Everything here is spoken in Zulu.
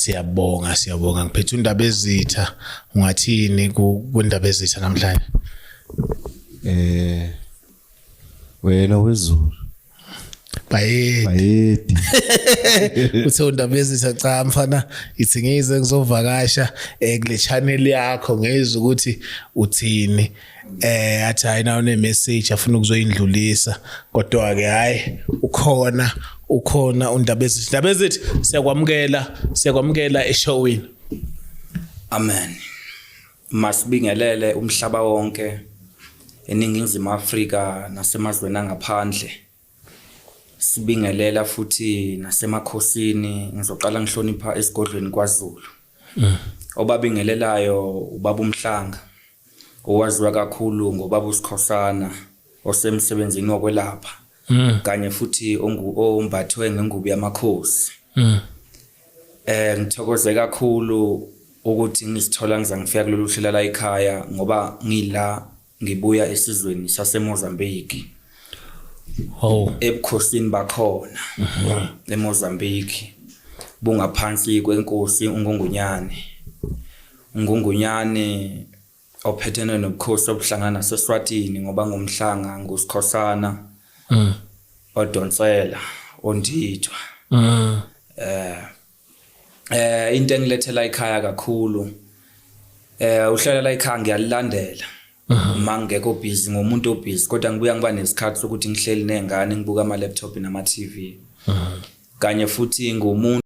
Siyabonga ngiphethe undaba ezitha ungathini kwindaba ezitha namhlanje wena wezulu bayedi uthe undaba ezitha cha mfana ithi ngize ngizovakasha kule channel yakho ngezwe ukuthi uthini athi hayi nawo ne message afuna ukuzoyindlulisa kodwa ke hayi ukhona undaba ezithi siyakwamukela eshowini. Amen. Masibingelele umhlaba wonke eningizimu Afrika nasemazweni angaphandle. Sibingelela futhi nasemakhosini ngizoqala ngihlonipha esigodlweni kwaZulu. Obabingelelayo ubaba uMhlanga owaziwa kakhulu ngobaba uSikhosana osemsebenzini wokwelapha. Kanye futhi ombathwe ngengubo yamakhosi. Ngithokoze kakhulu ukuthi ngisithola ngizangifika kulolu hlelo la ekhaya ngoba ngila ngibuya esizweni saseMozambique. Ebukhosini bakhona eMozambique bungaphansi kwenkosi uNgungunyane. uNgungunyane ophethene nobukhosi obuhlangana naseSwatini ngoba ngomhlanga nguSikhosana. Odonsela ondithwa into engilethela ekhaya kakhulu uhlala la ekhaya ngiyalilandela mangekho busy ngomuntu obusy kodwa ngibuya ngiba nesikhathi sokuthi ngihleli nezingane ngibuka ama laptop nama TV kanye futhi ngumuntu